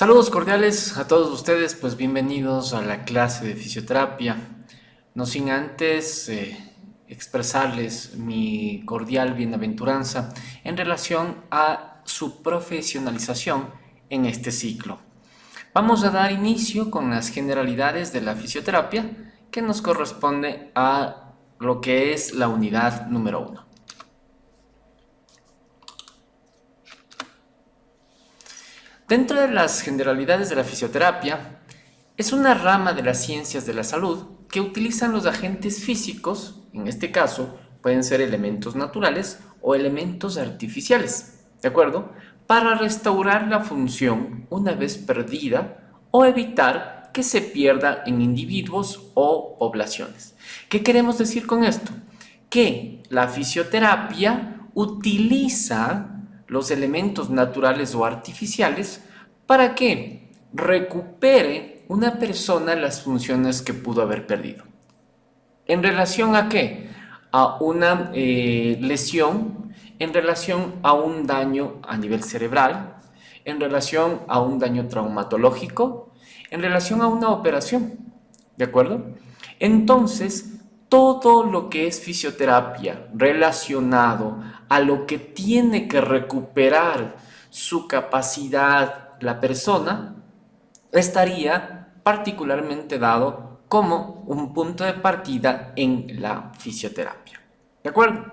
Saludos cordiales a todos ustedes, pues bienvenidos a la clase de fisioterapia. No sin antes expresarles mi cordial bienaventuranza en relación a su profesionalización en este ciclo. Vamos a dar inicio con las generalidades de la fisioterapia que nos corresponde a lo que es la unidad número 1. Dentro de las generalidades de la fisioterapia, es una rama de las ciencias de la salud que utilizan los agentes físicos, en este caso pueden ser elementos naturales o elementos artificiales, ¿de acuerdo? Para restaurar la función una vez perdida o evitar que se pierda en individuos o poblaciones. ¿Qué queremos decir con esto? Que la fisioterapia utiliza los elementos naturales o artificiales para que recupere una persona las funciones que pudo haber perdido. ¿En relación a qué? A una lesión, en relación a un daño a nivel cerebral, en relación a un daño traumatológico, en relación a una operación, ¿de acuerdo? Entonces, todo lo que es fisioterapia relacionado a lo que tiene que recuperar su capacidad la persona, estaría particularmente dado como un punto de partida en la fisioterapia. ¿De acuerdo?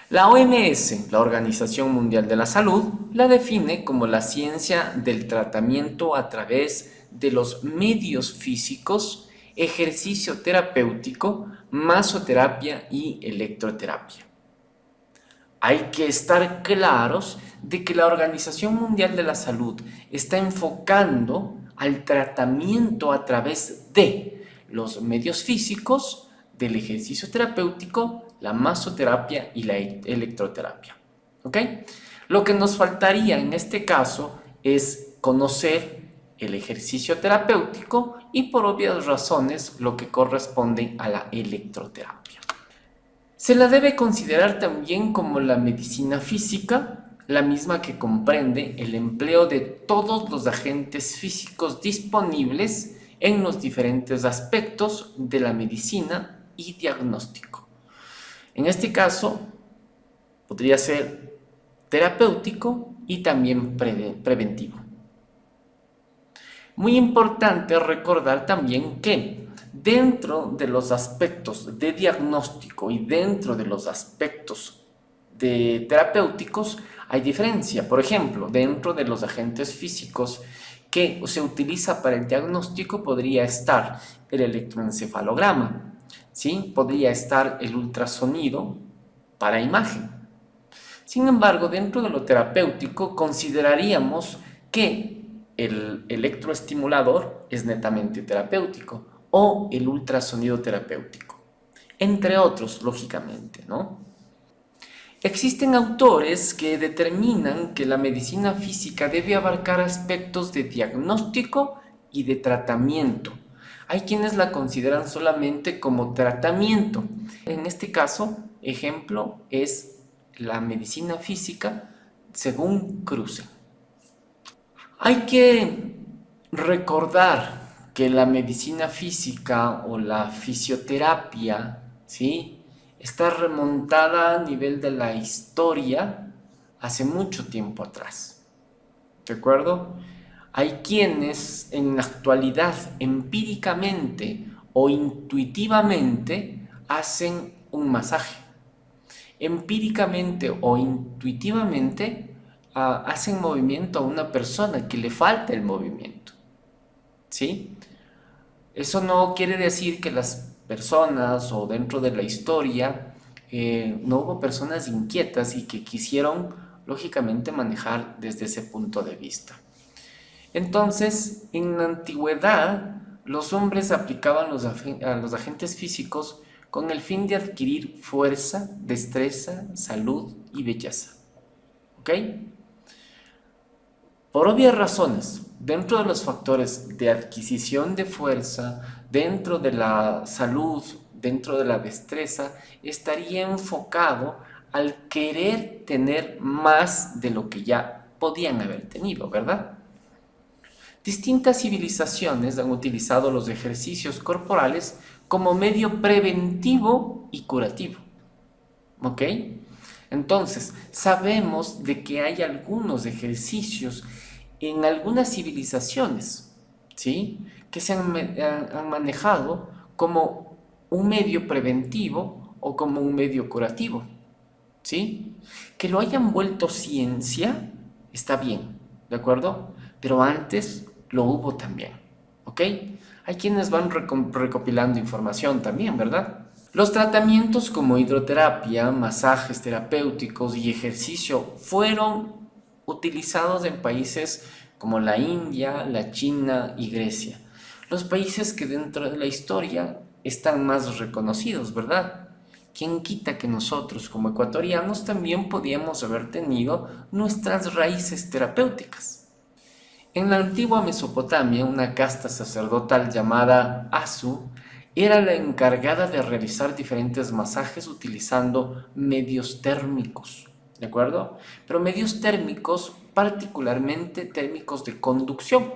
La OMS, la Organización Mundial de la Salud, la define como la ciencia del tratamiento a través de los medios físicos, ejercicio terapéutico, masoterapia y electroterapia. Hay que estar claros de que la Organización Mundial de la Salud está enfocando al tratamiento a través de los medios físicos, del ejercicio terapéutico, la masoterapia y la electroterapia. ¿Ok? Lo que nos faltaría en este caso es conocer el ejercicio terapéutico y por obvias razones lo que corresponde a la electroterapia. Se la debe considerar también como la medicina física, la misma que comprende el empleo de todos los agentes físicos disponibles en los diferentes aspectos de la medicina y diagnóstico. En este caso, podría ser terapéutico y también preventivo. Muy importante recordar también que dentro de los aspectos de diagnóstico y dentro de los aspectos de terapéuticos hay diferencia. Por ejemplo, dentro de los agentes físicos que se utiliza para el diagnóstico podría estar el electroencefalograma, ¿sí? Podría estar el ultrasonido para imagen. Sin embargo, dentro de lo terapéutico consideraríamos que el electroestimulador es netamente terapéutico o el ultrasonido terapéutico, entre otros, lógicamente, ¿no? Existen autores que determinan que la medicina física debe abarcar aspectos de diagnóstico y de tratamiento. Hay quienes la consideran solamente como tratamiento. En este caso, ejemplo, es la medicina física según Kruse. Hay que recordar que la medicina física o la fisioterapia, ¿sí?, está remontada a nivel de la historia hace mucho tiempo atrás. ¿De acuerdo? Hay quienes en la actualidad empíricamente o intuitivamente hacen un masaje. Empíricamente o intuitivamente hacen movimiento a una persona que le falta el movimiento. ¿Sí? Eso no quiere decir que las personas o dentro de la historia no hubo personas inquietas y que quisieron lógicamente manejar desde ese punto de vista. Entonces, en la antigüedad, los hombres aplicaban a los agentes físicos con el fin de adquirir fuerza, destreza, salud y belleza. ¿Ok? Por obvias razones, dentro de los factores de adquisición de fuerza, dentro de la salud, dentro de la destreza, estaría enfocado al querer tener más de lo que ya podían haber tenido, ¿verdad? Distintas civilizaciones han utilizado los ejercicios corporales como medio preventivo y curativo. ¿Ok? Entonces, sabemos de que hay algunos ejercicios en algunas civilizaciones, ¿sí? Que se han manejado como un medio preventivo o como un medio curativo, ¿sí? Que lo hayan vuelto ciencia, está bien, ¿de acuerdo? Pero antes lo hubo también, ¿ok? Hay quienes van recopilando información también, ¿verdad? Los tratamientos como hidroterapia, masajes terapéuticos y ejercicio fueron utilizados en países como la India, la China y Grecia. Los países que dentro de la historia están más reconocidos, ¿verdad? ¿Quién quita que nosotros como ecuatorianos también podíamos haber tenido nuestras raíces terapéuticas? En la antigua Mesopotamia, una casta sacerdotal llamada Asu era la encargada de realizar diferentes masajes utilizando medios térmicos, ¿de acuerdo? Pero medios térmicos, particularmente térmicos de conducción.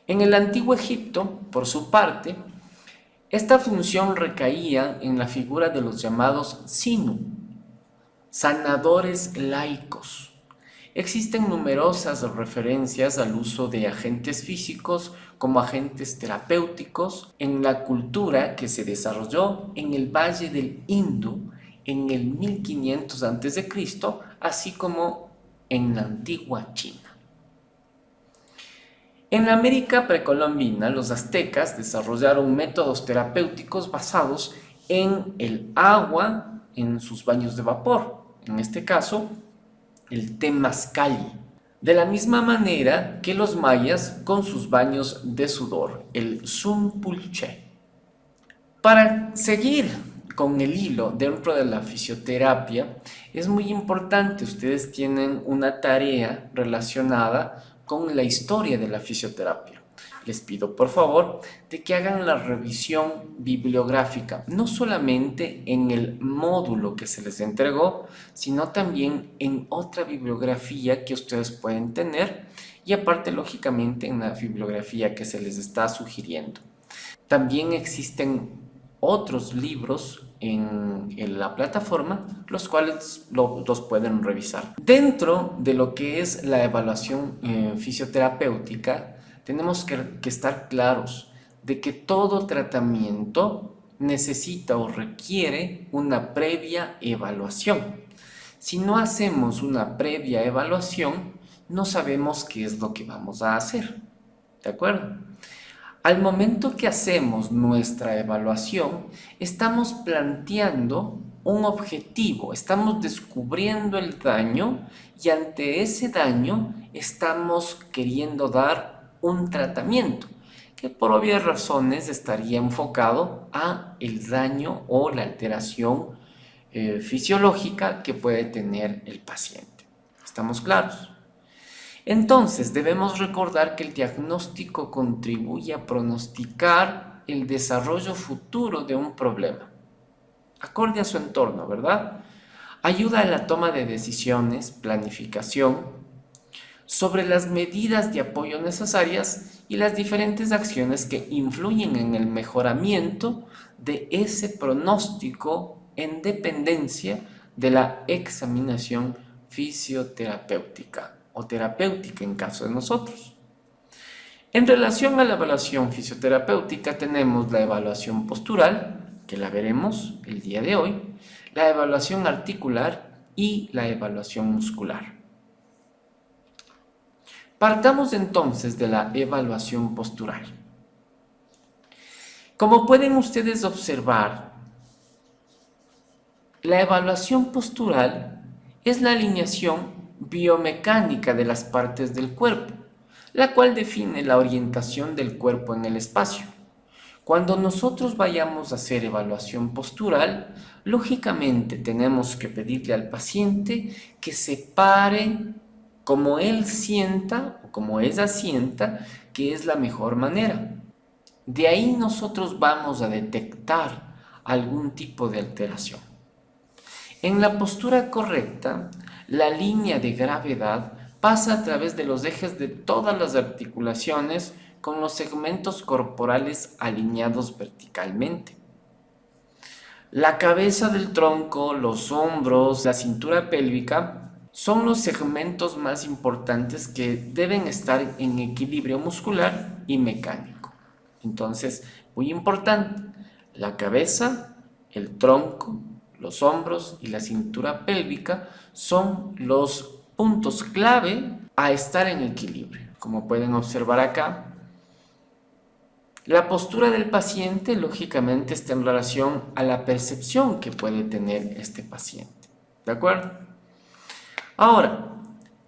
En el antiguo Egipto, por su parte, esta función recaía en la figura de los llamados Sinu, sanadores laicos. Existen numerosas referencias al uso de agentes físicos como agentes terapéuticos en la cultura que se desarrolló en el Valle del Indo en el 1500 a.C., así como en la antigua China. En la América precolombina, los aztecas desarrollaron métodos terapéuticos basados en el agua en sus baños de vapor, en este caso, el temazcali. De la misma manera que los mayas con sus baños de sudor, el sumpulché. Para seguir con el hilo dentro de la fisioterapia, es muy importante, ustedes tienen una tarea relacionada con la historia de la fisioterapia. Les pido por favor de que hagan la revisión bibliográfica, no solamente en el módulo que se les entregó, sino también en otra bibliografía que ustedes pueden tener y aparte, lógicamente, en la bibliografía que se les está sugiriendo. También existen otros libros en la plataforma, los cuales los pueden revisar. Dentro de lo que es la evaluación fisioterapéutica, tenemos que estar claros de que todo tratamiento necesita o requiere una previa evaluación. Si no hacemos una previa evaluación, no sabemos qué es lo que vamos a hacer. ¿De acuerdo? Al momento que hacemos nuestra evaluación, estamos planteando un objetivo, estamos descubriendo el daño y ante ese daño estamos queriendo dar un tratamiento que por obvias razones estaría enfocado a el daño o la alteración fisiológica que puede tener el paciente. ¿Estamos claros? Entonces, debemos recordar que el diagnóstico contribuye a pronosticar el desarrollo futuro de un problema, acorde a su entorno, ¿verdad? Ayuda a la toma de decisiones, planificación, sobre las medidas de apoyo necesarias y las diferentes acciones que influyen en el mejoramiento de ese pronóstico en dependencia de la examinación fisioterapéutica o terapéutica en caso de nosotros. En relación a la evaluación fisioterapéutica tenemos la evaluación postural, que la veremos el día de hoy, la evaluación articular y la evaluación muscular. Partamos entonces de la evaluación postural. Como pueden ustedes observar, la evaluación postural es la alineación biomecánica de las partes del cuerpo, la cual define la orientación del cuerpo en el espacio. Cuando nosotros vayamos a hacer evaluación postural, lógicamente tenemos que pedirle al paciente que se pare como él sienta o como ella sienta que es la mejor manera. De ahí nosotros vamos a detectar algún tipo de alteración. En la postura correcta, la línea de gravedad pasa a través de los ejes de todas las articulaciones con los segmentos corporales alineados verticalmente. La cabeza del tronco, los hombros, la cintura pélvica son los segmentos más importantes que deben estar en equilibrio muscular y mecánico. Entonces, muy importante, la cabeza, el tronco, los hombros y la cintura pélvica son los puntos clave a estar en equilibrio. Como pueden observar acá, la postura del paciente lógicamente está en relación a la percepción que puede tener este paciente. ¿De acuerdo? Ahora,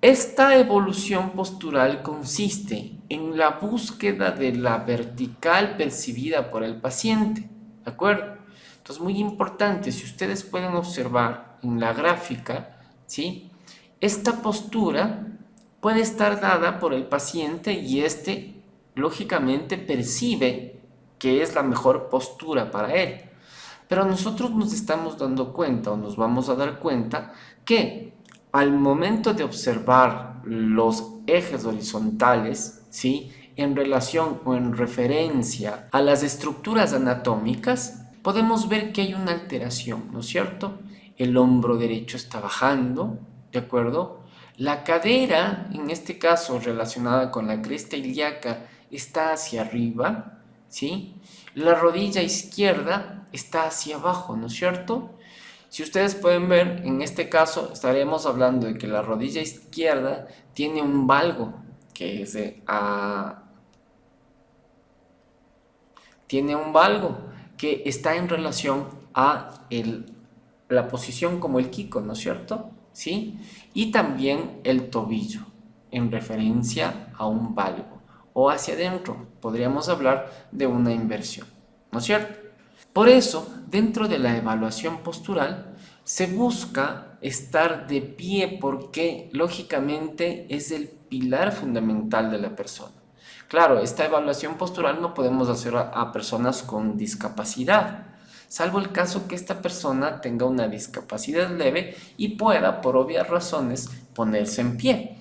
esta evolución postural consiste en la búsqueda de la vertical percibida por el paciente. ¿De acuerdo? Entonces, muy importante, si ustedes pueden observar en la gráfica, ¿sí? Esta postura puede estar dada por el paciente y este lógicamente percibe que es la mejor postura para él. Pero nosotros nos estamos dando cuenta o nos vamos a dar cuenta que al momento de observar los ejes horizontales, ¿sí? En relación o en referencia a las estructuras anatómicas, podemos ver que hay una alteración, ¿no es cierto? El hombro derecho está bajando, ¿de acuerdo? La cadera, en este caso relacionada con la cresta ilíaca, está hacia arriba, ¿sí? La rodilla izquierda está hacia abajo, ¿no es cierto? Si ustedes pueden ver, en este caso estaremos hablando de que la rodilla izquierda tiene un valgo que es tiene un valgo que está en relación a la posición como el kiko, ¿no es cierto? ¿Sí? Y también el tobillo en referencia a un valgo o hacia adentro, podríamos hablar de una inversión, ¿no es cierto? Por eso, dentro de la evaluación postural, se busca estar de pie porque, lógicamente, es el pilar fundamental de la persona. Claro, esta evaluación postural no podemos hacer a personas con discapacidad, salvo el caso que esta persona tenga una discapacidad leve y pueda, por obvias razones, ponerse en pie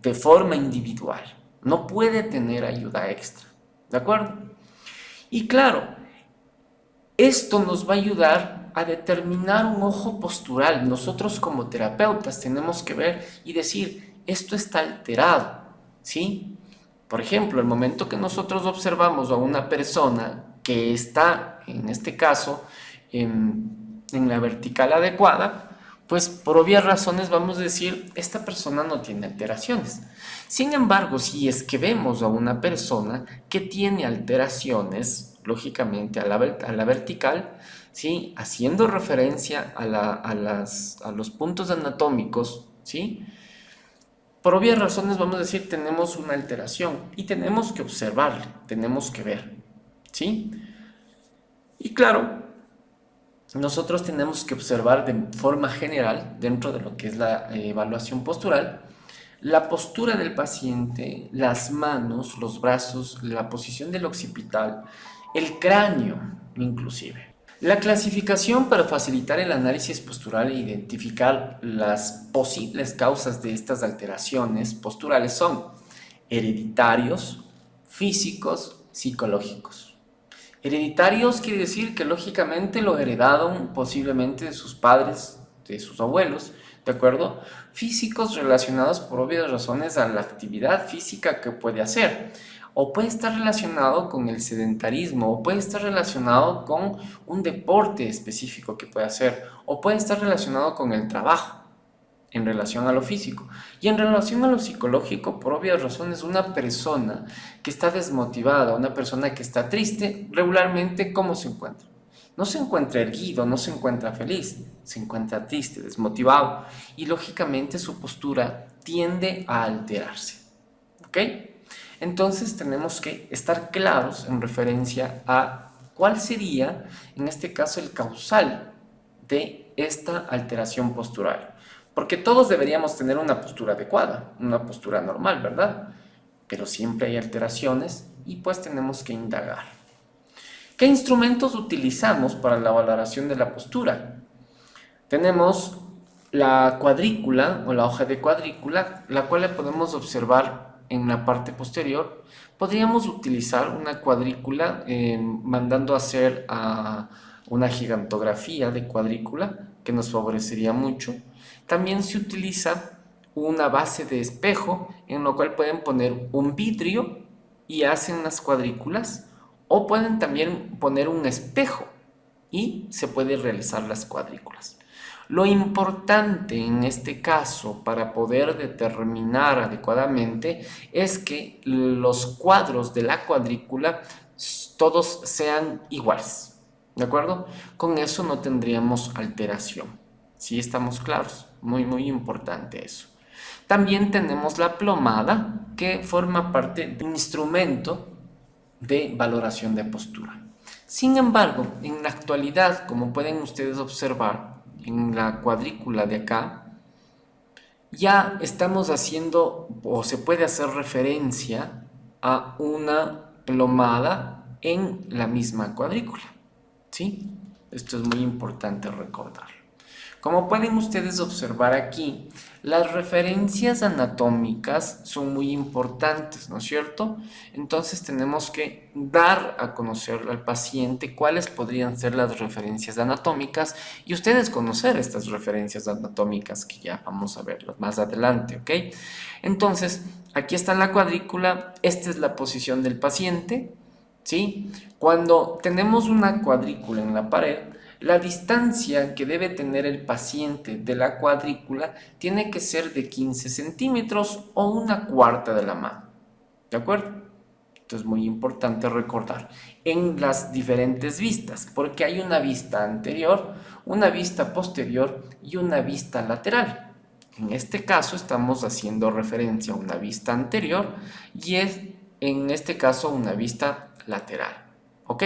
de forma individual. No puede tener ayuda extra, ¿de acuerdo? Y claro, esto nos va a ayudar a determinar un ojo postural. Nosotros como terapeutas tenemos que ver y decir, esto está alterado, ¿sí? Por ejemplo, el momento que nosotros observamos a una persona que está, en este caso, en la vertical adecuada, pues por obvias razones vamos a decir, esta persona no tiene alteraciones. Sin embargo, si es que vemos a una persona que tiene alteraciones, lógicamente a la vertical, ¿sí? Haciendo referencia a los puntos anatómicos, ¿sí? Por obvias razones vamos a decir, tenemos una alteración y tenemos que observarle, tenemos que ver, ¿sí? Y claro, nosotros tenemos que observar de forma general, dentro de lo que es la evaluación postural, la postura del paciente, las manos, los brazos, la posición del occipital, el cráneo inclusive. La clasificación para facilitar el análisis postural e identificar las posibles causas de estas alteraciones posturales son hereditarios, físicos, psicológicos. Hereditarios quiere decir que lógicamente lo heredaron posiblemente de sus padres, de sus abuelos, ¿de acuerdo? Físicos relacionados por obvias razones a la actividad física que puede hacer. O puede estar relacionado con el sedentarismo, o puede estar relacionado con un deporte específico que puede hacer, o puede estar relacionado con el trabajo en relación a lo físico. Y en relación a lo psicológico, por obvias razones, una persona que está desmotivada, una persona que está triste, regularmente, ¿cómo se encuentra? No se encuentra erguido, no se encuentra feliz, se encuentra triste, desmotivado, y lógicamente su postura tiende a alterarse. ¿Ok? Entonces tenemos que estar claros en referencia a cuál sería, en este caso, el causal de esta alteración postural. Porque todos deberíamos tener una postura adecuada, una postura normal, ¿verdad? Pero siempre hay alteraciones y pues tenemos que indagar. ¿Qué instrumentos utilizamos para la valoración de la postura? Tenemos la cuadrícula o la hoja de cuadrícula, la cual la podemos observar en la parte posterior. Podríamos utilizar una cuadrícula mandando a hacer una gigantografía de cuadrícula que nos favorecería mucho. También se utiliza una base de espejo en lo cual pueden poner un vidrio y hacen las cuadrículas, o pueden también poner un espejo y se puede realizar las cuadrículas. Lo importante en este caso para poder determinar adecuadamente es que los cuadros de la cuadrícula todos sean iguales, ¿de acuerdo? Con eso no tendríamos alteración. ¿Sí estamos claros? Muy, muy importante eso. También tenemos la plomada, que forma parte de un instrumento de valoración de postura. Sin embargo, en la actualidad, como pueden ustedes observar en la cuadrícula de acá, ya estamos haciendo o se puede hacer referencia a una plomada en la misma cuadrícula, ¿sí? Esto es muy importante recordarlo. Como pueden ustedes observar aquí, las referencias anatómicas son muy importantes, ¿no es cierto? Entonces tenemos que dar a conocer al paciente cuáles podrían ser las referencias anatómicas y ustedes conocer estas referencias anatómicas que ya vamos a verlas más adelante, ¿ok? Entonces, aquí está la cuadrícula, esta es la posición del paciente, ¿sí? Cuando tenemos una cuadrícula en la pared, la distancia que debe tener el paciente de la cuadrícula tiene que ser de 15 centímetros o una cuarta de la mano, ¿de acuerdo? Esto es muy importante recordar en las diferentes vistas, porque hay una vista anterior, una vista posterior y una vista lateral. En este caso estamos haciendo referencia a una vista anterior y es en este caso una vista lateral, ¿ok?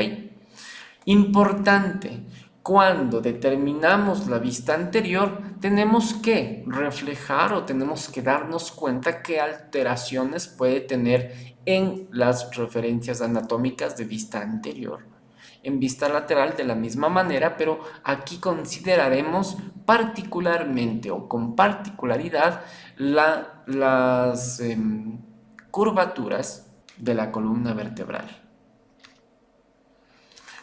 Importante, cuando determinamos la vista anterior, tenemos que reflejar o tenemos que darnos cuenta qué alteraciones puede tener en las referencias anatómicas de vista anterior. En vista lateral de la misma manera, pero aquí consideraremos particularmente o con particularidad las curvaturas de la columna vertebral.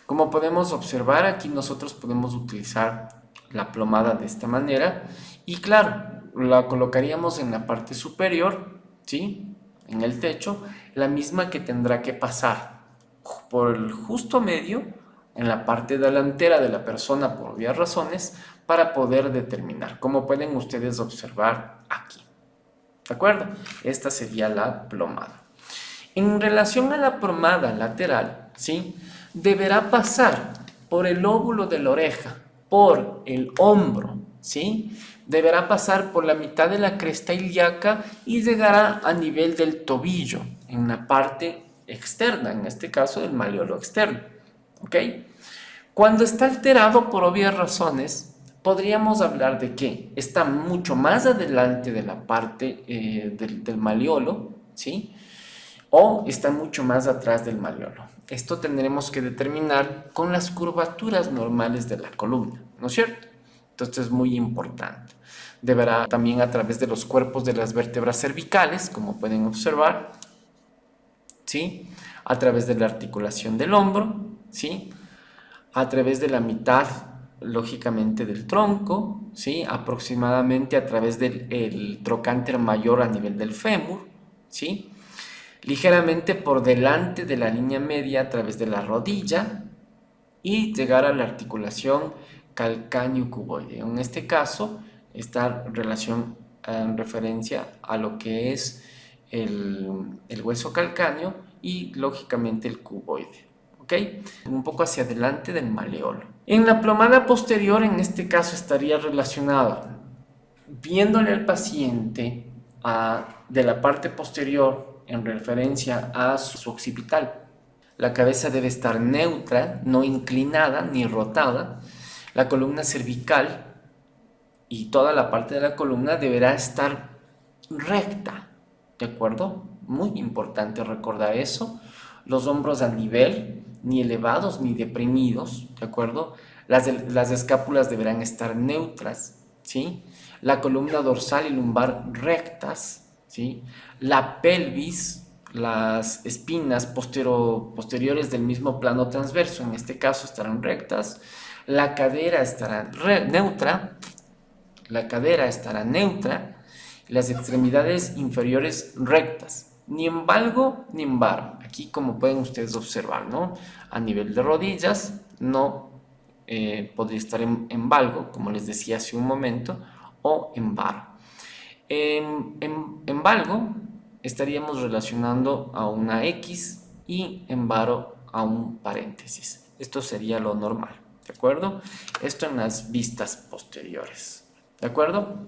Como podemos observar, aquí nosotros podemos utilizar la plomada de esta manera y claro, la colocaríamos en la parte superior, ¿sí? En el techo, la misma que tendrá que pasar por el justo medio en la parte delantera de la persona por obvias razones para poder determinar, como pueden ustedes observar aquí. ¿De acuerdo? Esta sería la plomada. En relación a la plomada lateral, ¿sí? Deberá pasar por el lóbulo de la oreja, por el hombro, ¿sí? Deberá pasar por la mitad de la cresta ilíaca y llegará a nivel del tobillo, en la parte externa, en este caso del malleolo externo, ¿ok? Cuando está alterado por obvias razones, podríamos hablar de que está mucho más adelante de la parte del malleolo, ¿sí? O está mucho más atrás del malleolo. Esto tendremos que determinar con las curvaturas normales de la columna, ¿no es cierto? Entonces es muy importante. Deberá también a través de los cuerpos de las vértebras cervicales, como pueden observar, ¿sí? A través de la articulación del hombro, ¿sí? A través de la mitad, lógicamente, del tronco, ¿sí? Aproximadamente a través del trocánter mayor a nivel del fémur, ¿sí? Ligeramente por delante de la línea media a través de la rodilla y llegar a la articulación calcáneo-cuboide. En este caso, esta relación en referencia a lo que es el hueso calcáneo y lógicamente el cuboide. ¿Ok? Un poco hacia adelante del malleolo. En la plomada posterior, en este caso, estaría relacionado viéndole al paciente de la parte posterior en referencia a su occipital. La cabeza debe estar neutra, no inclinada ni rotada. La columna cervical y toda la parte de la columna deberá estar recta, ¿de acuerdo? Muy importante recordar eso. Los hombros a nivel, ni elevados ni deprimidos, ¿de acuerdo? Las escápulas deberán estar neutras, ¿sí? La columna dorsal y lumbar rectas, ¿sí? La pelvis, las espinas posteriores del mismo plano transverso, en este caso estarán rectas. La cadera estará neutra, la cadera estará neutra, y las extremidades inferiores rectas. Ni en valgo ni en varo. Aquí, como pueden ustedes observar, ¿no? A nivel de rodillas, no podría estar en valgo, como les decía hace un momento, o en varo. En valgo estaríamos relacionando a una X y en varo a un paréntesis. Esto sería lo normal, ¿de acuerdo? Esto en las vistas posteriores, ¿de acuerdo?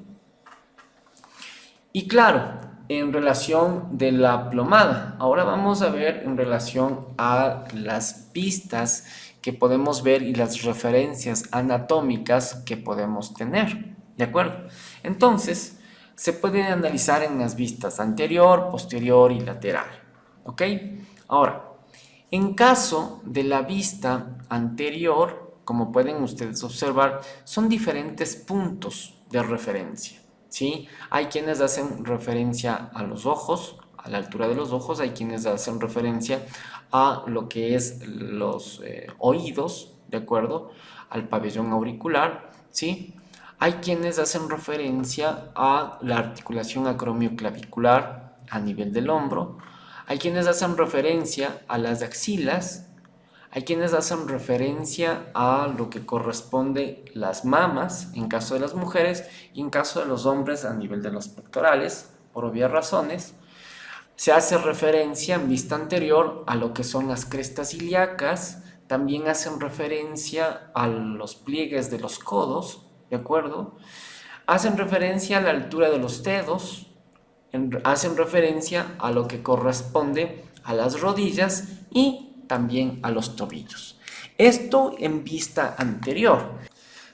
Y claro, en relación de la plomada, ahora vamos a ver en relación a las vistas que podemos ver y las referencias anatómicas que podemos tener, ¿de acuerdo? Entonces, se puede analizar en las vistas anterior, posterior y lateral, ¿ok? Ahora, en caso de la vista anterior, como pueden ustedes observar, son diferentes puntos de referencia, ¿sí? Hay quienes hacen referencia a los ojos, a la altura de los ojos, hay quienes hacen referencia a lo que es los oídos, ¿de acuerdo? Al pabellón auricular, ¿sí? Hay quienes hacen referencia a la articulación acromioclavicular a nivel del hombro. Hay quienes hacen referencia a las axilas, hay quienes hacen referencia a lo que corresponde las mamas en caso de las mujeres y en caso de los hombres a nivel de los pectorales, por obvias razones. Se hace referencia en vista anterior a lo que son las crestas ilíacas, también hacen referencia a los pliegues de los codos, ¿de acuerdo? Hacen referencia a la altura de los dedos, hacen referencia a lo que corresponde a las rodillas y también a los tobillos. Esto en vista anterior.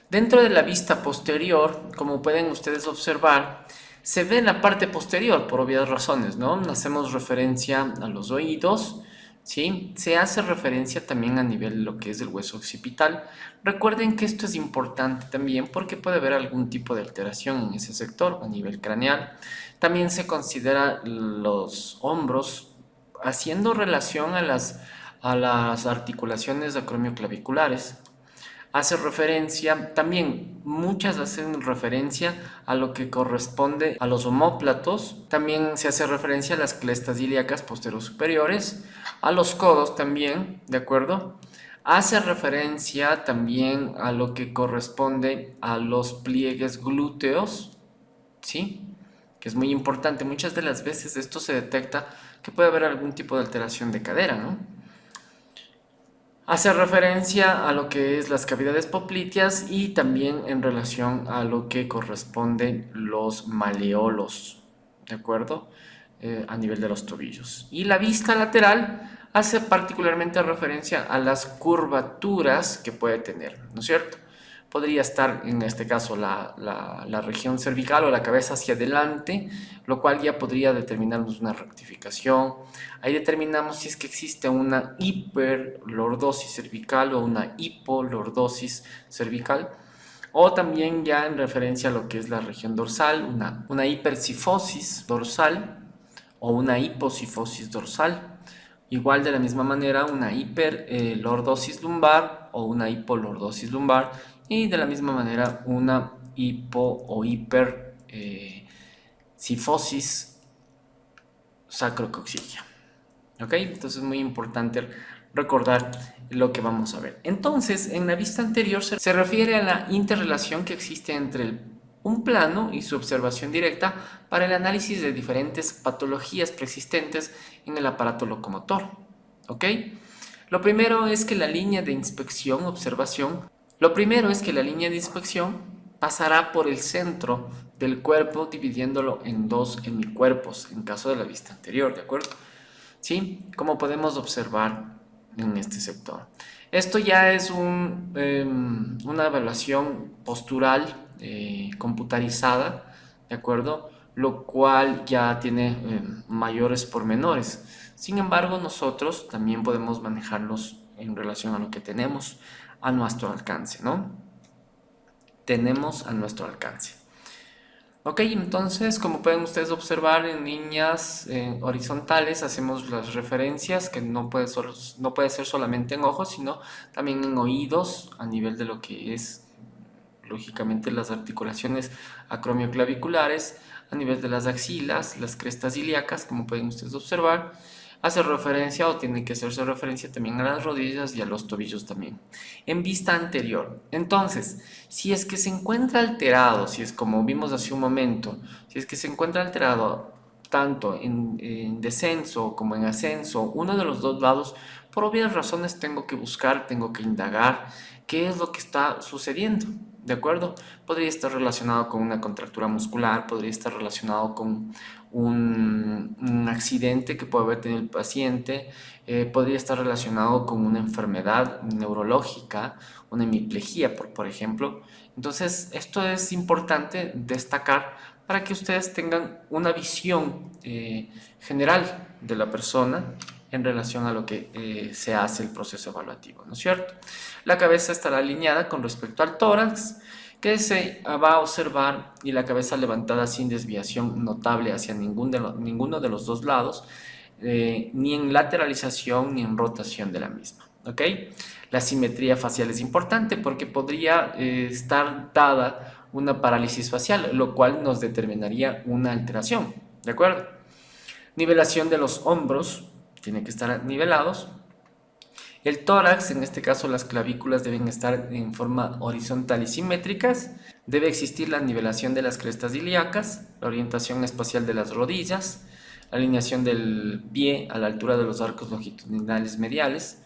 Dentro de la vista posterior, como pueden ustedes observar, se ve en la parte posterior por obvias razones, ¿no? Hacemos referencia a los oídos, ¿sí? Se hace referencia también a nivel de lo que es el hueso occipital. Recuerden que esto es importante también porque puede haber algún tipo de alteración en ese sector a nivel craneal. También se considera los hombros haciendo relación a las articulaciones acromioclaviculares. Hace referencia, también muchas hacen referencia a lo que corresponde a los omóplatos, también se hace referencia a las crestas ilíacas posteriores superiores, a los codos también, ¿de acuerdo? Hace referencia también a lo que corresponde a los pliegues glúteos, ¿sí? Que es muy importante, muchas de las veces esto se detecta que puede haber algún tipo de alteración de cadera, ¿no? Hace referencia a lo que es las cavidades popliteas y también en relación a lo que corresponden los maleolos, ¿de acuerdo? A nivel de los tobillos. Y la vista lateral hace particularmente referencia a las curvaturas que puede tener, ¿no es cierto? Podría estar en este caso la región cervical o la cabeza hacia adelante, lo cual ya podría determinarnos una rectificación. Ahí determinamos si es que existe una hiperlordosis cervical o una hipolordosis cervical, o también ya en referencia a lo que es la región dorsal, una hipercifosis dorsal o una hiposifosis dorsal. Igual de la misma manera una hiperlordosis lumbar o una hipolordosis lumbar, y de la misma manera una hipo o hiper cifosis sacrocoxígea. ¿Ok? Entonces es muy importante recordar lo que vamos a ver. Entonces, en la vista anterior se refiere a la interrelación que existe entre un plano y su observación directa para el análisis de diferentes patologías preexistentes en el aparato locomotor. ¿Ok? Lo primero es que la línea de observación pasará por el centro del cuerpo dividiéndolo en dos hemicuerpos en caso de la vista anterior, ¿de acuerdo? ¿Sí? Como podemos observar en este sector. Esto ya es una evaluación postural computarizada, ¿de acuerdo? Lo cual ya tiene mayores pormenores. Sin embargo, nosotros también podemos manejarlos en relación a lo que tenemos a nuestro alcance, ¿no? tenemos a nuestro alcance. Ok, entonces como pueden ustedes observar en líneas horizontales hacemos las referencias que no puede ser solamente en ojos, sino también en oídos a nivel de lo que es lógicamente las articulaciones acromioclaviculares, a nivel de las axilas, las crestas ilíacas, como pueden ustedes observar, hace referencia o tiene que hacerse referencia también a las rodillas y a los tobillos también. En vista anterior, entonces, si es que se encuentra alterado, si es como vimos hace un momento, si es que se encuentra alterado tanto en descenso como en ascenso, uno de los dos lados, por obvias razones tengo que buscar, tengo que indagar qué es lo que está sucediendo. ¿De acuerdo? Podría estar relacionado con una contractura muscular, podría estar relacionado con un accidente que puede haber tenido el paciente, podría estar relacionado con una enfermedad neurológica, una hemiplegia, por ejemplo. Entonces, esto es importante destacar para que ustedes tengan una visión general de la persona en relación a lo que se hace el proceso evaluativo, ¿no es cierto? La cabeza estará alineada con respecto al tórax, que se va a observar, y la cabeza levantada sin desviación notable hacia ninguno de los dos lados, ni en lateralización ni en rotación de la misma. ¿Ok? La simetría facial es importante porque podría estar dada una parálisis facial, lo cual nos determinaría una alteración. ¿De acuerdo? Nivelación de los hombros, tiene que estar nivelados. El tórax, en este caso las clavículas deben estar en forma horizontal y simétricas. Debe existir la nivelación de las crestas ilíacas, la orientación espacial de las rodillas, la alineación del pie a la altura de los arcos longitudinales mediales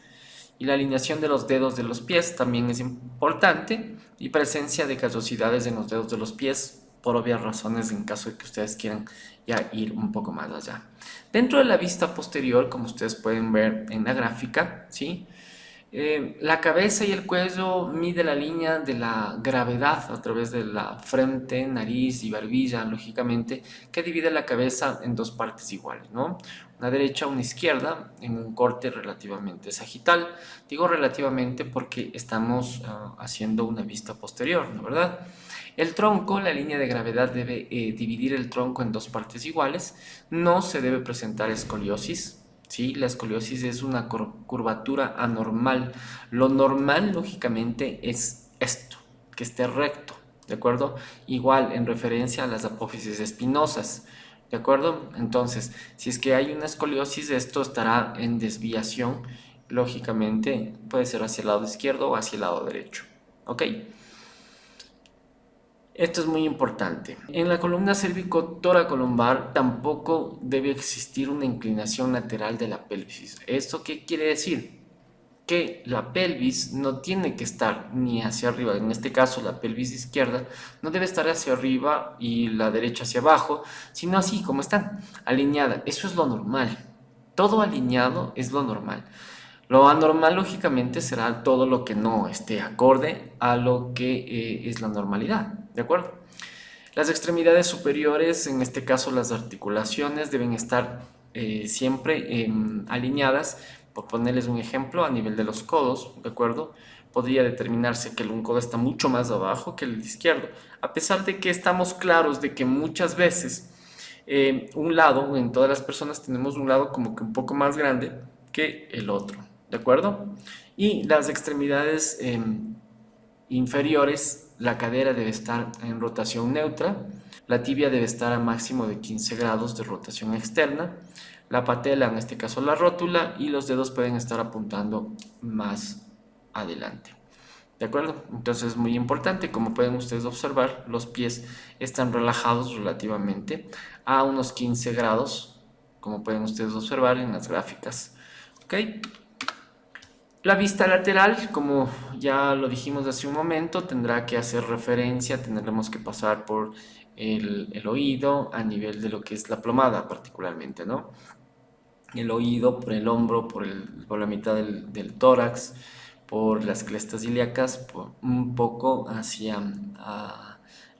y la alineación de los dedos de los pies también es importante, y presencia de callosidades en los dedos de los pies por obvias razones en caso de que ustedes quieran ya ir un poco más allá. Dentro de la vista posterior, como ustedes pueden ver en la gráfica, ¿sí? La cabeza y el cuello mide la línea de la gravedad a través de la frente, nariz y barbilla, lógicamente, que divide la cabeza en dos partes iguales, ¿no? Una derecha, una izquierda, en un corte relativamente sagital. Digo relativamente porque estamos haciendo una vista posterior, ¿no? ¿Verdad? El tronco, la línea de gravedad debe dividir el tronco en dos partes iguales. No se debe presentar escoliosis. ¿Sí? La escoliosis es una curvatura anormal. Lo normal, lógicamente, es esto, que esté recto, ¿de acuerdo? Igual en referencia a las apófisis espinosas, ¿de acuerdo? Entonces, si es que hay una escoliosis, esto estará en desviación, lógicamente, puede ser hacia el lado izquierdo o hacia el lado derecho, ¿ok? Esto es muy importante. En la columna cérvico-toracolumbar tampoco debe existir una inclinación lateral de la pelvis. ¿Esto qué quiere decir? Que la pelvis no tiene que estar ni hacia arriba, en este caso la pelvis izquierda no debe estar hacia arriba y la derecha hacia abajo, sino así como están, alineada. Eso es lo normal. Todo alineado es lo normal. Lo anormal, lógicamente, será todo lo que no esté acorde a lo que es la normalidad, ¿de acuerdo? Las extremidades superiores, en este caso las articulaciones, deben estar siempre alineadas. Por ponerles un ejemplo, a nivel de los codos, ¿de acuerdo? Podría determinarse que un codo está mucho más abajo que el izquierdo, a pesar de que estamos claros de que muchas veces un lado, en todas las personas tenemos un lado como que un poco más grande que el otro, ¿de acuerdo? Y las extremidades inferiores, la cadera debe estar en rotación neutra, la tibia debe estar a máximo de 15 grados de rotación externa, la patela, en este caso la rótula, y los dedos pueden estar apuntando más adelante. ¿De acuerdo? Entonces es muy importante, como pueden ustedes observar, los pies están relajados relativamente a unos 15 grados, como pueden ustedes observar en las gráficas. ¿Ok? La vista lateral, como ya lo dijimos hace un momento, tendrá que hacer referencia, tendremos que pasar por el oído a nivel de lo que es la plomada particularmente, ¿no? El oído, por el hombro, por la mitad del tórax, por las crestas ilíacas, un poco hacia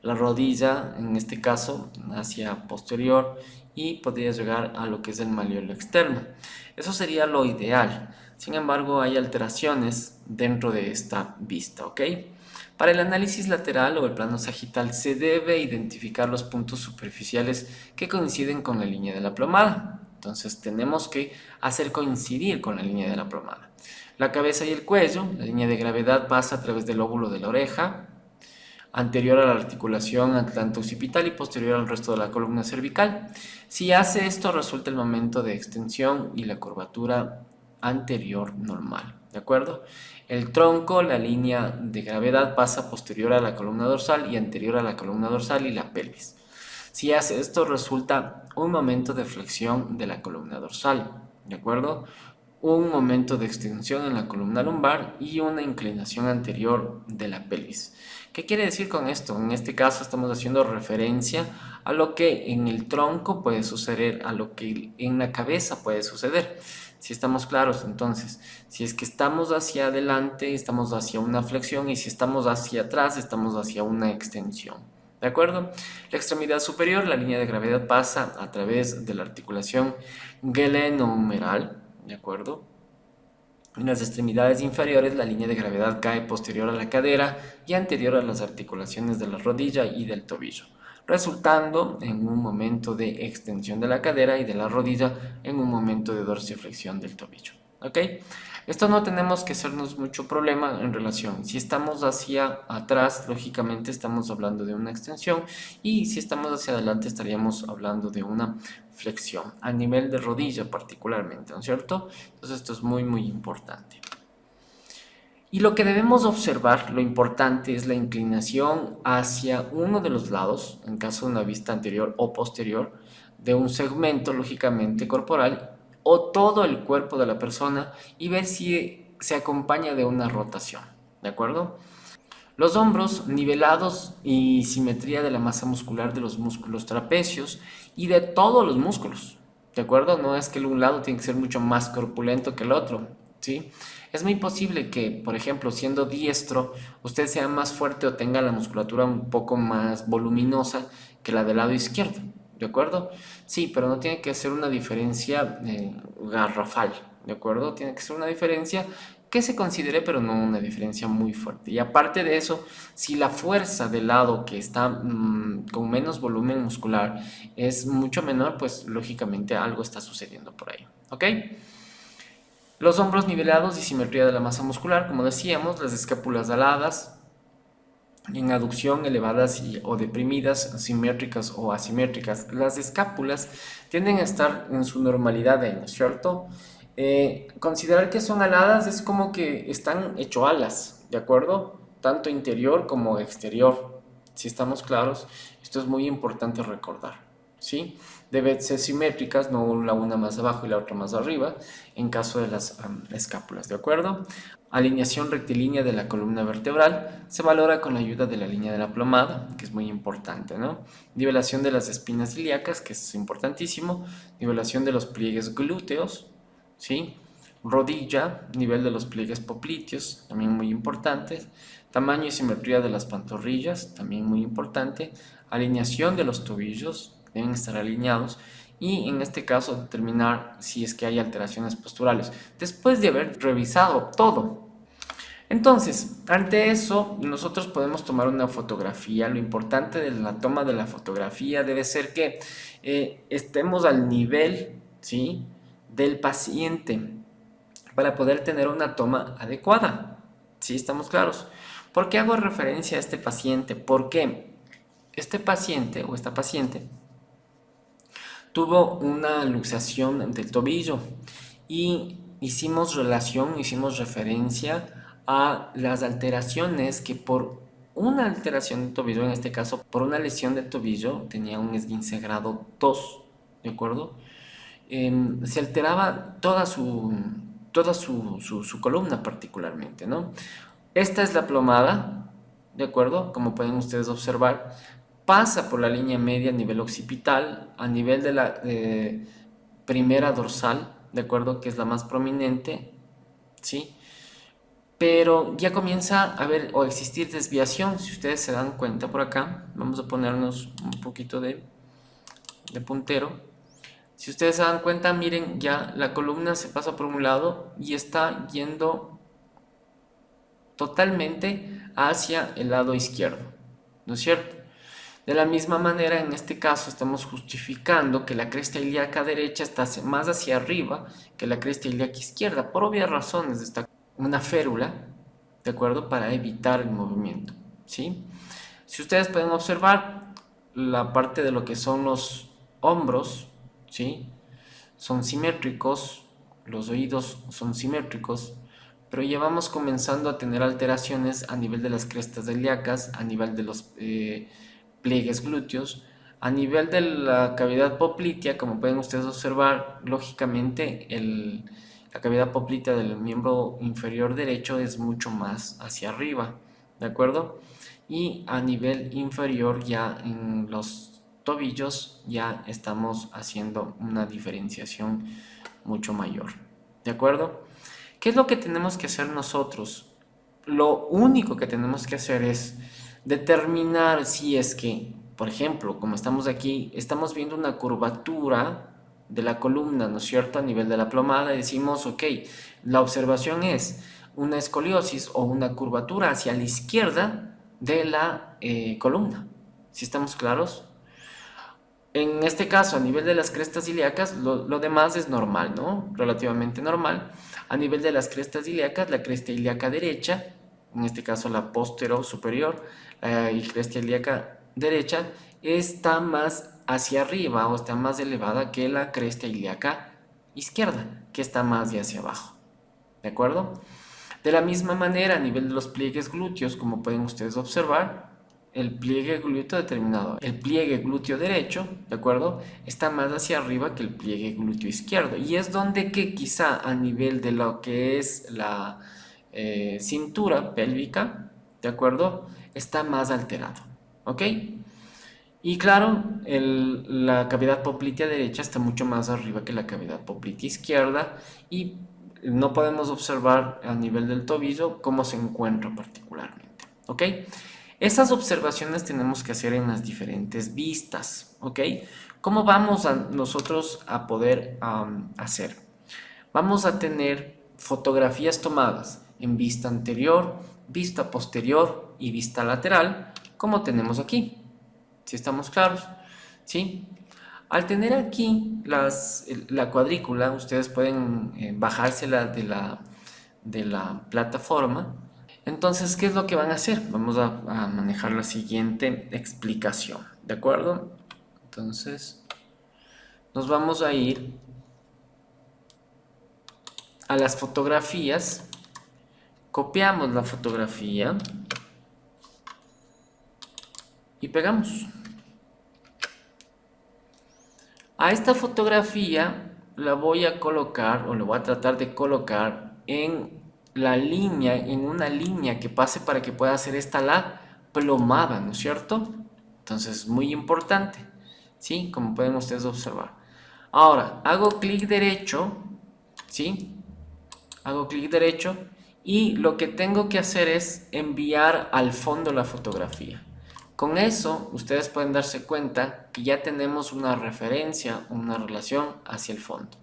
la rodilla, en este caso, hacia posterior, y podría llegar a lo que es el malleolo externo. Eso sería lo ideal. Sin embargo, hay alteraciones dentro de esta vista, ¿ok? Para el análisis lateral o el plano sagital se debe identificar los puntos superficiales que coinciden con la línea de la plomada. Entonces tenemos que hacer coincidir con la línea de la plomada. La cabeza y el cuello, la línea de gravedad pasa a través del lóbulo de la oreja, anterior a la articulación atlanto-occipital y posterior al resto de la columna cervical. Si hace esto, resulta el momento de extensión y la curvatura anterior normal, ¿de acuerdo? El tronco, la línea de gravedad pasa posterior a la columna dorsal y anterior a la columna dorsal y la pelvis. Si hace esto, resulta un momento de flexión de la columna dorsal, ¿de acuerdo? Un momento de extensión en la columna lumbar y una inclinación anterior de la pelvis. ¿Qué quiere decir con esto? En este caso estamos haciendo referencia a lo que en el tronco puede suceder, a lo que en la cabeza puede suceder. Si estamos claros, entonces, si es que estamos hacia adelante, estamos hacia una flexión, y si estamos hacia atrás, estamos hacia una extensión. ¿De acuerdo? La extremidad superior, la línea de gravedad pasa a través de la articulación glenohumeral, ¿de acuerdo? En las extremidades inferiores, la línea de gravedad cae posterior a la cadera y anterior a las articulaciones de la rodilla y del tobillo, resultando en un momento de extensión de la cadera y de la rodilla en un momento de dorsiflexión del tobillo. ¿Ok? Esto no tenemos que hacernos mucho problema en relación. Si estamos hacia atrás, lógicamente estamos hablando de una extensión, y si estamos hacia adelante estaríamos hablando de una flexión, a nivel de rodilla particularmente, ¿no es cierto? Entonces esto es muy importante. Y lo que debemos observar, lo importante, es la inclinación hacia uno de los lados, en caso de una vista anterior o posterior, de un segmento, lógicamente, corporal, o todo el cuerpo de la persona, y ver si se acompaña de una rotación, ¿de acuerdo? Los hombros nivelados y simetría de la masa muscular de los músculos trapecios y de todos los músculos, ¿de acuerdo? No es que un lado tiene que ser mucho más corpulento que el otro, ¿sí? Es muy posible que, por ejemplo, siendo diestro, usted sea más fuerte o tenga la musculatura un poco más voluminosa que la del lado izquierdo, ¿de acuerdo? Sí, pero no tiene que ser una diferencia garrafal, ¿de acuerdo? Tiene que ser una diferencia que se considere, pero no una diferencia muy fuerte. Y aparte de eso, si la fuerza del lado que está con menos volumen muscular es mucho menor, pues lógicamente algo está sucediendo por ahí, ¿ok? Los hombros nivelados y simetría de la masa muscular, como decíamos, las escápulas aladas, en aducción elevadas o deprimidas, simétricas o asimétricas. Las escápulas tienden a estar en su normalidad ahí, ¿no es cierto? Considerar que son aladas es como que están hecho alas, ¿de acuerdo? Tanto interior como exterior. Si estamos claros, esto es muy importante recordar, ¿sí? Deben ser simétricas, no la una más abajo y la otra más arriba, en caso de las escápulas, ¿de acuerdo? Alineación rectilínea de la columna vertebral se valora con la ayuda de la línea de la plomada, que es muy importante, ¿no? Nivelación de las espinas ilíacas, que es importantísimo. Nivelación de los pliegues glúteos, ¿sí? Rodilla, nivel de los pliegues popliteos, también muy importantes. Tamaño y simetría de las pantorrillas, también muy importante. Alineación de los tobillos, deben estar alineados. Y en este caso determinar si es que hay alteraciones posturales, después de haber revisado todo. Entonces, ante eso, nosotros podemos tomar una fotografía. Lo importante de la toma de la fotografía debe ser que estemos al nivel, ¿sí?, del paciente para poder tener una toma adecuada. ¿Sí? ¿Estamos claros? ¿Por qué hago referencia a este paciente? Porque este paciente o esta paciente tuvo una luxación del tobillo y hicimos referencia a las alteraciones que por una alteración de tobillo, en este caso por una lesión de tobillo, tenía un esguince grado 2, ¿de acuerdo? Se alteraba toda su columna particularmente, ¿no? Esta es la plomada, ¿de acuerdo? Como pueden ustedes observar, pasa por la línea media a nivel occipital, a nivel de la primera dorsal, ¿de acuerdo? Que es la más prominente, ¿sí? Pero ya comienza a haber o existir desviación, si ustedes se dan cuenta por acá. Vamos a ponernos un poquito de puntero. Si ustedes se dan cuenta, miren, ya la columna se pasa por un lado y está yendo totalmente hacia el lado izquierdo, ¿no es cierto? De la misma manera, en este caso estamos justificando que la cresta ilíaca derecha está más hacia arriba que la cresta ilíaca izquierda, por obvias razones. Está una férula, ¿de acuerdo? Para evitar el movimiento, ¿sí? Si ustedes pueden observar, la parte de lo que son los hombros, ¿sí? Son simétricos, los oídos son simétricos, pero ya vamos comenzando a tener alteraciones a nivel de las crestas ilíacas, a nivel de los pliegues glúteos, a nivel de la cavidad poplitea. Como pueden ustedes observar, lógicamente la cavidad poplitea del miembro inferior derecho es mucho más hacia arriba, ¿de acuerdo? Y a nivel inferior, ya en los tobillos, ya estamos haciendo una diferenciación mucho mayor, ¿de acuerdo? ¿Qué es lo que tenemos que hacer nosotros? Lo único que tenemos que hacer es determinar si es que, por ejemplo, como estamos aquí, estamos viendo una curvatura de la columna, ¿no es cierto?, a nivel de la plomada, y decimos, ok, la observación es una escoliosis o una curvatura hacia la izquierda de la columna. ¿Sí estamos claros? En este caso, a nivel de las crestas ilíacas, lo demás es normal, ¿no? Relativamente normal. A nivel de las crestas ilíacas, la cresta ilíaca derecha, en este caso la postero superior, y cresta ilíaca derecha, está más hacia arriba o está más elevada que la cresta ilíaca izquierda, que está más de hacia abajo. ¿De acuerdo? De la misma manera, a nivel de los pliegues glúteos, como pueden ustedes observar, el pliegue glúteo determinado, el pliegue glúteo derecho, ¿de acuerdo?, está más hacia arriba que el pliegue glúteo izquierdo, y es donde que quizá a nivel de lo que es la cintura pélvica, ¿de acuerdo?, está más alterado, ¿ok? Y claro, la cavidad poplitea derecha está mucho más arriba que la cavidad poplitea izquierda, y no podemos observar a nivel del tobillo cómo se encuentra particularmente, ¿ok? Esas observaciones tenemos que hacer en las diferentes vistas, ¿ok? ¿Cómo vamos nosotros a poder hacer? Vamos a tener fotografías tomadas en vista anterior, vista posterior y vista lateral, como tenemos aquí. ¿Sí estamos claros? ¿Sí? Al tener aquí la cuadrícula, ustedes pueden bajársela de la plataforma. Entonces, ¿qué es lo que van a hacer? Vamos a manejar la siguiente explicación, ¿de acuerdo? Entonces, nos vamos a ir a las fotografías, copiamos la fotografía y pegamos. A esta fotografía la voy a colocar, o la voy a tratar de colocar en la línea, en una línea que pase para que pueda hacer esta la plomada, ¿no es cierto? Entonces es muy importante, ¿sí? Como pueden ustedes observar. Ahora, hago clic derecho, ¿sí? Hago clic derecho y lo que tengo que hacer es enviar al fondo la fotografía. Con eso, ustedes pueden darse cuenta que ya tenemos una referencia, una relación hacia el fondo.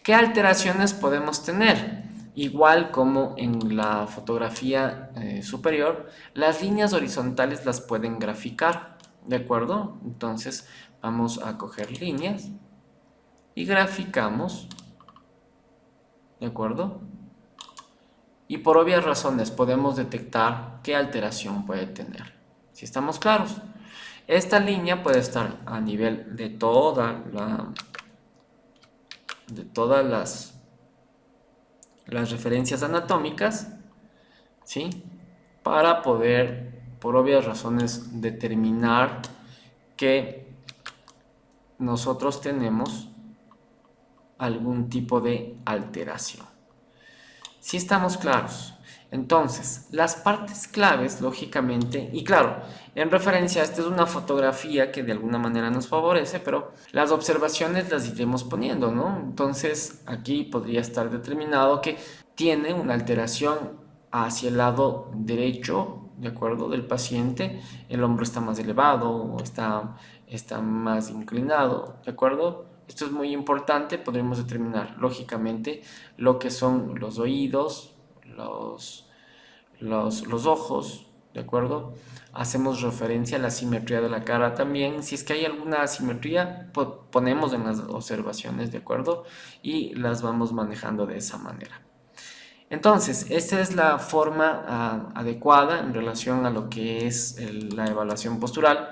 ¿Qué alteraciones podemos tener? Igual como en la fotografía superior, las líneas horizontales las pueden graficar, ¿de acuerdo? Entonces, vamos a coger líneas y graficamos, ¿de acuerdo? Y por obvias razones podemos detectar qué alteración puede tener. Si estamos claros, esta línea puede estar a nivel de todas las referencias anatómicas, ¿sí? Para poder, por obvias razones, determinar que nosotros tenemos algún tipo de alteración. Si estamos claros. Entonces, las partes claves, lógicamente, y claro, en referencia, esta es una fotografía que de alguna manera nos favorece, pero las observaciones las iremos poniendo, ¿no? Entonces, aquí podría estar determinado que tiene una alteración hacia el lado derecho, ¿de acuerdo?, del paciente. El hombro está más elevado o está más inclinado, ¿de acuerdo? Esto es muy importante. Podremos determinar, lógicamente, lo que son los oídos, los ojos, ¿de acuerdo? Hacemos referencia a la simetría de la cara también. Si es que hay alguna asimetría, ponemos en las observaciones, ¿de acuerdo? Y las vamos manejando de esa manera. Entonces, esta es la forma adecuada en relación a lo que es la evaluación postural.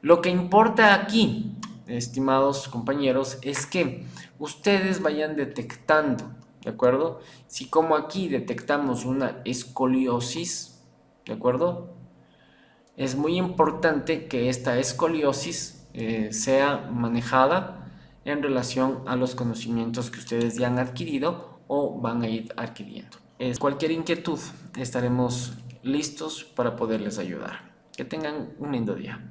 Lo que importa aquí, estimados compañeros, es que ustedes vayan detectando, ¿de acuerdo? Si como aquí detectamos una escoliosis, ¿de acuerdo? Es muy importante que esta escoliosis sea manejada en relación a los conocimientos que ustedes ya han adquirido o van a ir adquiriendo. Cualquier inquietud estaremos listos para poderles ayudar. Que tengan un lindo día.